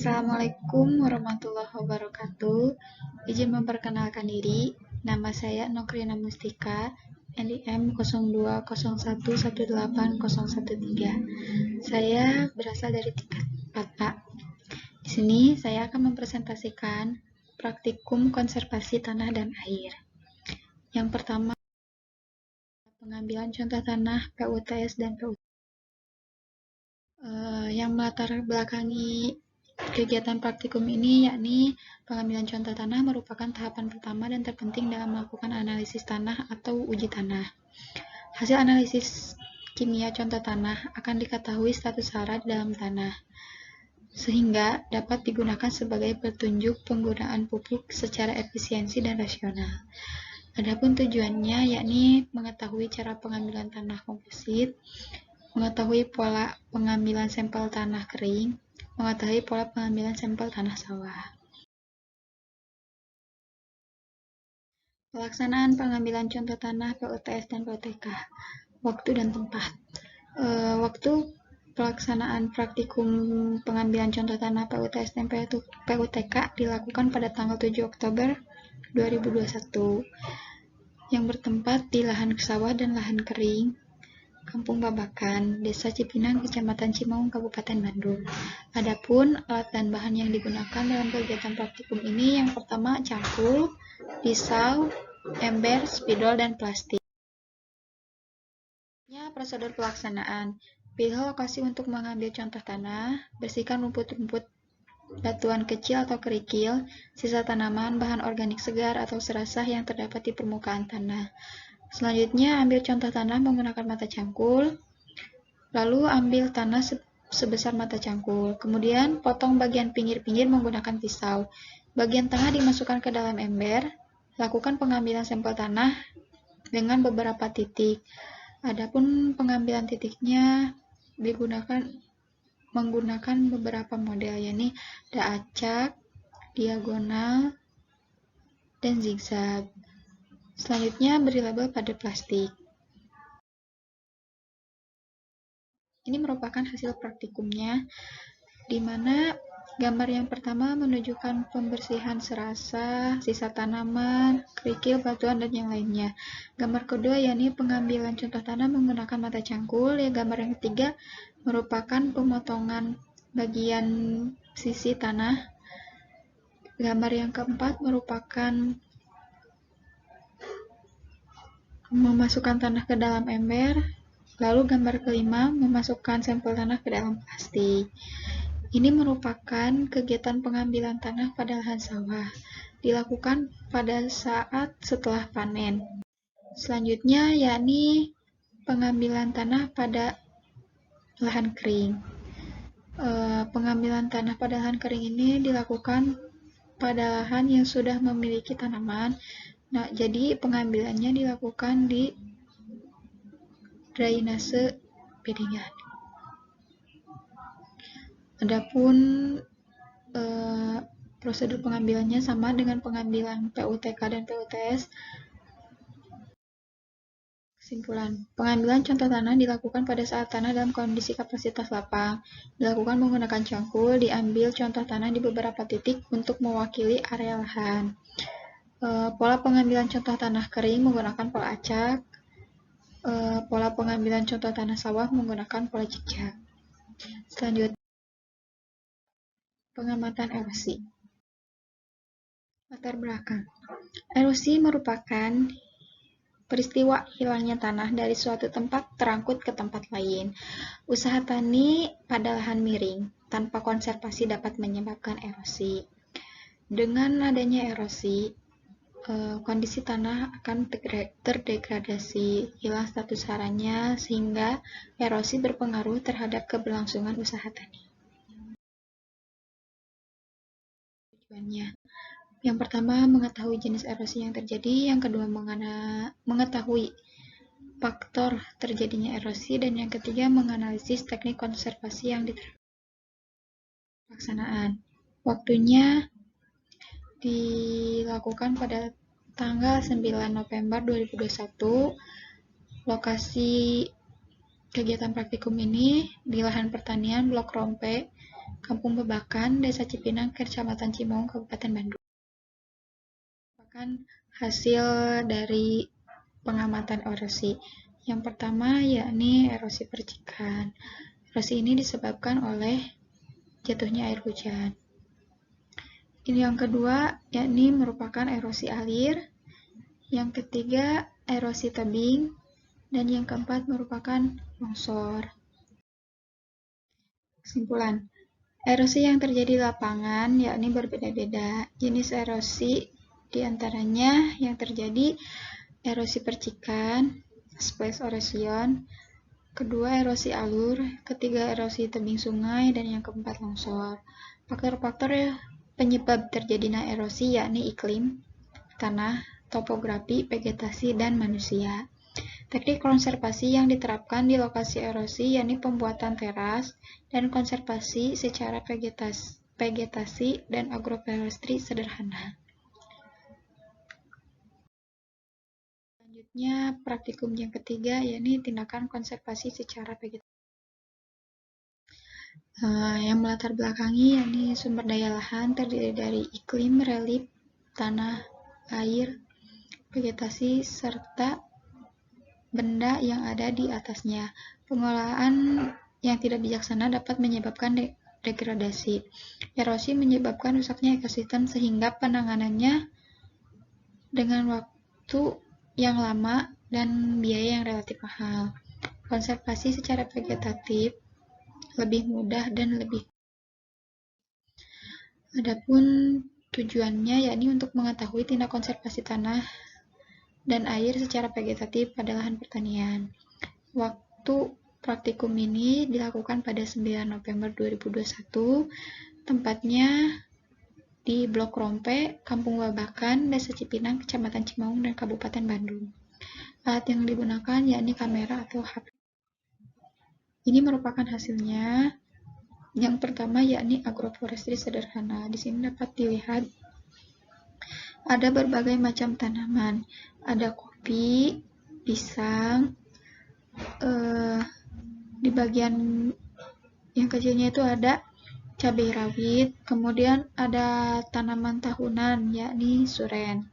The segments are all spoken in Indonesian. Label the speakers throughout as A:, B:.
A: Assalamualaikum warahmatullahi wabarakatuh. Izin memperkenalkan diri, nama saya Nokrina Mustika, NIM 0201180113. Saya berasal dari tingkat 4A. Di sini saya akan mempresentasikan praktikum konservasi tanah dan air. Yang pertama, pengambilan contoh tanah PUTS dan PUTS. Yang melatar belakangi kegiatan praktikum ini yakni pengambilan contoh tanah merupakan tahapan pertama dan terpenting dalam melakukan analisis tanah atau uji tanah. Hasil analisis kimia contoh tanah akan diketahui status hara di dalam tanah, sehingga dapat digunakan sebagai petunjuk penggunaan pupuk secara efisiensi dan rasional. Adapun tujuannya yakni mengetahui cara pengambilan tanah komposit, mengetahui pola pengambilan sampel tanah kering, mengetahui pola pengambilan sampel tanah sawah. Pelaksanaan pengambilan contoh tanah PUTS dan PUTK. Waktu dan tempat. Waktu pelaksanaan praktikum pengambilan contoh tanah PUTS dan PUTK dilakukan pada tanggal 7 Oktober 2021 yang bertempat di lahan sawah dan lahan kering Kampung Babakan, Desa Cipinang, Kecamatan Cimaung, Kabupaten Bandung. Adapun alat dan bahan yang digunakan dalam kegiatan praktikum ini yang pertama cangkul, pisau, ember, spidol, dan plastik. Prosedur pelaksanaan. Pilih lokasi untuk mengambil contoh tanah, bersihkan rumput-rumput, batuan kecil atau kerikil, sisa tanaman, bahan organik segar atau serasah yang terdapat di permukaan tanah. Selanjutnya, ambil contoh tanah menggunakan mata cangkul, lalu ambil tanah sebesar mata cangkul. Kemudian, potong bagian pinggir-pinggir menggunakan pisau. Bagian tengah dimasukkan ke dalam ember. Lakukan pengambilan sampel tanah dengan beberapa titik. Adapun pengambilan titiknya menggunakan beberapa model, yakni ada acak, diagonal, dan zigzag. Selanjutnya, beri label pada plastik. Ini merupakan hasil praktikumnya, di mana gambar yang pertama menunjukkan pembersihan serasa, sisa tanaman, kerikil, batuan, dan yang lainnya. Gambar kedua yakni pengambilan contoh tanah menggunakan mata cangkul. Gambar yang ketiga merupakan pemotongan bagian sisi tanah. Gambar yang keempat merupakan memasukkan tanah ke dalam ember, lalu gambar kelima memasukkan sampel tanah ke dalam plastik. Ini merupakan kegiatan pengambilan tanah pada lahan sawah, dilakukan pada saat setelah panen. Selanjutnya yakni pengambilan tanah pada lahan kering. Pengambilan tanah pada lahan kering ini dilakukan pada lahan yang sudah memiliki tanaman. Nah, jadi pengambilannya dilakukan di drainase bedingan. Adapun prosedur pengambilannya sama dengan pengambilan PUTK dan PUTS. Kesimpulan, pengambilan contoh tanah dilakukan pada saat tanah dalam kondisi kapasitas lapang. Dilakukan menggunakan cangkul, diambil contoh tanah di beberapa titik untuk mewakili area lahan. Pola pengambilan contoh tanah kering menggunakan pola acak. Pola pengambilan contoh tanah sawah menggunakan pola zigzag. Selanjutnya, pengamatan erosi. Latar belakang. Erosi merupakan peristiwa hilangnya tanah dari suatu tempat terangkut ke tempat lain. Usaha tani pada lahan miring tanpa konservasi dapat menyebabkan erosi. Dengan adanya erosi, kondisi tanah akan terdegradasi, hilang status haranya, sehingga erosi berpengaruh terhadap keberlangsungan usaha tani. Tujuannya, yang pertama mengetahui jenis erosi yang terjadi, yang kedua mengetahui faktor terjadinya erosi, dan yang ketiga menganalisis teknik konservasi yang diterapkan. Pelaksanaan, waktunya dilakukan pada tanggal 9 November 2021. Lokasi kegiatan praktikum ini di lahan pertanian Blok Rompe, Kampung Bebakan, Desa Cipinang, Kecamatan Cimaung, Kabupaten Bandung. Merupakan hasil dari pengamatan erosi. Yang pertama yakni erosi percikan. Erosi ini disebabkan oleh jatuhnya air hujan. Yang kedua yakni merupakan erosi alir. Yang ketiga erosi tebing. Dan yang keempat merupakan longsor. Kesimpulan, erosi yang terjadi di lapangan yakni berbeda-beda. Jenis erosi diantaranya yang terjadi erosi percikan, splash erosion, kedua erosi alur, ketiga erosi tebing sungai, dan yang keempat longsor. Faktor-faktor penyebab terjadinya erosi yakni iklim, tanah, topografi, vegetasi, dan manusia. Teknik konservasi yang diterapkan di lokasi erosi yakni pembuatan teras dan konservasi secara vegetasi dan agroforestry sederhana. Selanjutnya, praktikum yang ketiga yakni tindakan konservasi secara vegetasi. Yang melatar belakangi yakni sumber daya lahan terdiri dari iklim, relief, tanah, air, vegetasi, serta benda yang ada di atasnya. Pengolahan yang tidak bijaksana dapat menyebabkan degradasi. Erosi menyebabkan rusaknya ekosistem sehingga penanganannya dengan waktu yang lama dan biaya yang relatif mahal. Konservasi secara vegetatif lebih mudah dan lebih. Adapun tujuannya yakni untuk mengetahui tindak konservasi tanah dan air secara vegetatif pada lahan pertanian. Waktu praktikum ini dilakukan pada 9 November 2021, tempatnya di Blok Rompe, Kampung Babakan, Desa Cipinang, Kecamatan Cimaung, dan Kabupaten Bandung. Alat yang digunakan yakni kamera atau HP. Ini merupakan hasilnya. Yang pertama yakni agroforestry sederhana. Di sini dapat dilihat ada berbagai macam tanaman. Ada kopi, pisang, di bagian yang kecilnya itu ada cabai rawit, kemudian ada tanaman tahunan yakni suren.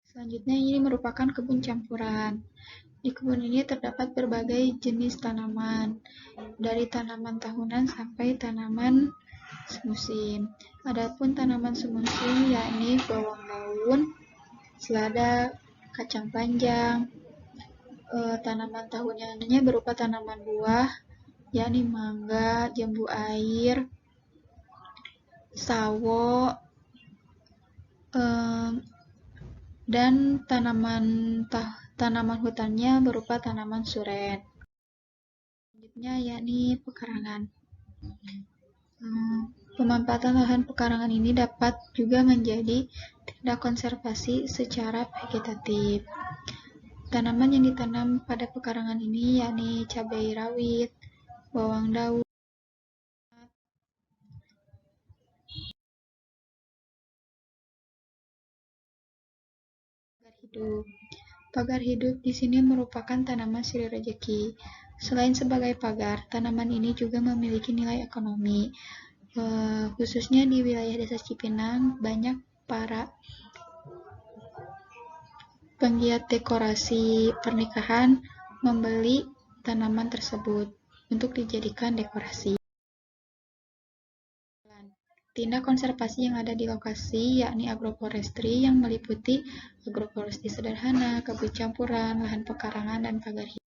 A: Selanjutnya ini merupakan kebun campuran. Di kebun ini terdapat berbagai jenis tanaman, dari tanaman tahunan sampai tanaman semusim. Adapun tanaman semusim yakni bawang daun, selada, kacang panjang. Tanaman tahunannya berupa tanaman buah, yakni mangga, jambu air, sawo, dan tanaman hutannya berupa tanaman suren. Selanjutnya yakni pekarangan. Pemanfaatan lahan pekarangan ini dapat juga menjadi tindak konservasi secara vegetatif. Tanaman yang ditanam pada pekarangan ini yakni cabai rawit, bawang daun, pagar hidup. Pagar hidup di sini merupakan tanaman sirih rejeki. Selain sebagai pagar, tanaman ini juga memiliki nilai ekonomi. Khususnya di wilayah Desa Cipinang, banyak para penggiat dekorasi pernikahan membeli tanaman tersebut untuk dijadikan dekorasi. Tindak konservasi yang ada di lokasi yakni agroforestry yang meliputi agroforestry sederhana, kebun campuran, lahan pekarangan, dan pagar hidup.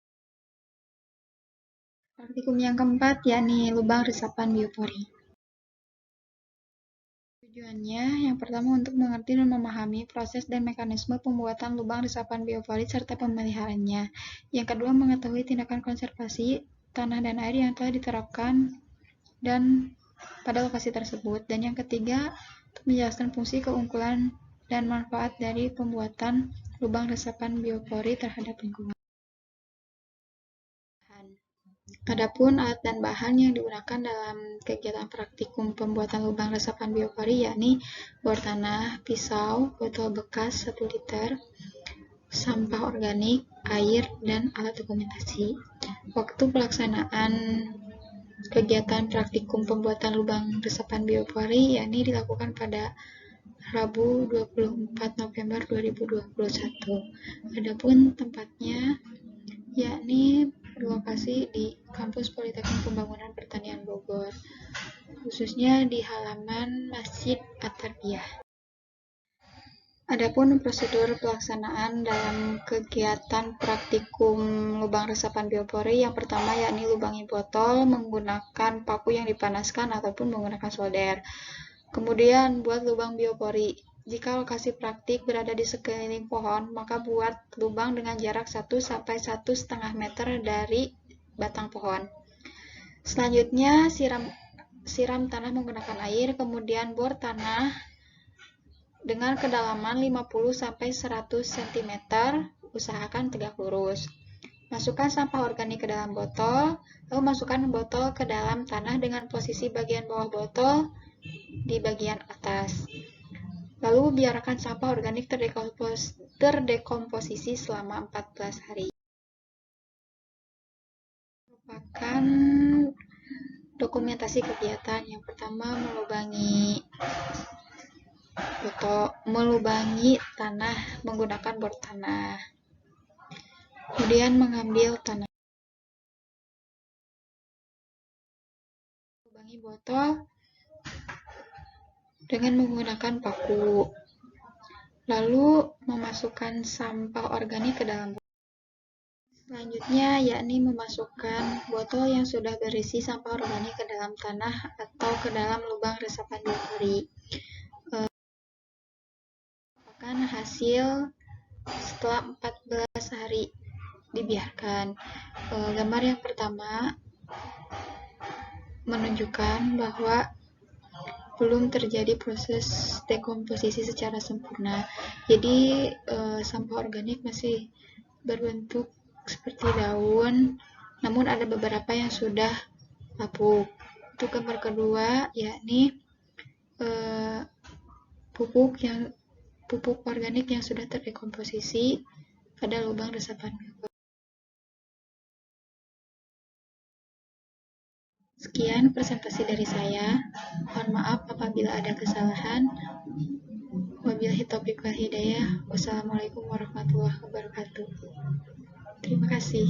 A: Praktikum yang keempat yakni lubang resapan biopori. Tujuannya yang pertama untuk mengerti dan memahami proses dan mekanisme pembuatan lubang resapan biopori serta pemeliharaannya. Yang kedua mengetahui tindakan konservasi tanah dan air yang telah diterapkan dan pada lokasi tersebut. Dan yang ketiga untuk menjelaskan fungsi, keunggulan, dan manfaat dari pembuatan lubang resapan biopori terhadap lingkungan. Adapun alat dan bahan yang digunakan dalam kegiatan praktikum pembuatan lubang resapan biopori yakni bor tanah, pisau, botol bekas 1 liter, sampah organik, air, dan alat dokumentasi. Waktu pelaksanaan kegiatan praktikum pembuatan lubang resapan biopori yakni dilakukan pada Rabu 24 November 2021. Adapun tempatnya yakni berlokasi di Kampus Politeknik Pembangunan Pertanian Bogor, khususnya di halaman Masjid At-Tarbiyah. Adapun prosedur pelaksanaan dalam kegiatan praktikum lubang resapan biopori, yang pertama yakni lubangi botol menggunakan paku yang dipanaskan ataupun menggunakan solder. Kemudian buat lubang biopori. Jika lokasi praktik berada di sekeliling pohon, maka buat lubang dengan jarak 1-1,5 meter dari batang pohon. Selanjutnya siram tanah menggunakan air, kemudian bor tanah dengan kedalaman 50-100 cm, usahakan tegak lurus. Masukkan sampah organik ke dalam botol, lalu masukkan botol ke dalam tanah dengan posisi bagian bawah botol di bagian atas. Lalu biarkan sampah organik terdekomposisi selama 14 hari. Merupakan dokumentasi kegiatan. Yang pertama, melubangi tanah menggunakan bor tanah. Kemudian mengambil tanah. Melubangi botol dengan menggunakan paku. Lalu memasukkan sampah organik ke dalam botol. Selanjutnya yakni memasukkan botol yang sudah berisi sampah organik ke dalam tanah atau ke dalam lubang resapan biopori. Merupakan hasil setelah 14 hari dibiarkan. Gambar yang pertama menunjukkan bahwa belum terjadi proses dekomposisi secara sempurna. Jadi sampah organik masih berbentuk seperti daun, namun ada beberapa yang sudah lapuk. Untuk gambar kedua yakni pupuk organik yang sudah terdekomposisi pada lubang resapan. Sekian presentasi dari saya. Mohon maaf apabila ada kesalahan. Wabillahi taufiq wal hidayah. Wassalamualaikum warahmatullahi wabarakatuh. Terima kasih.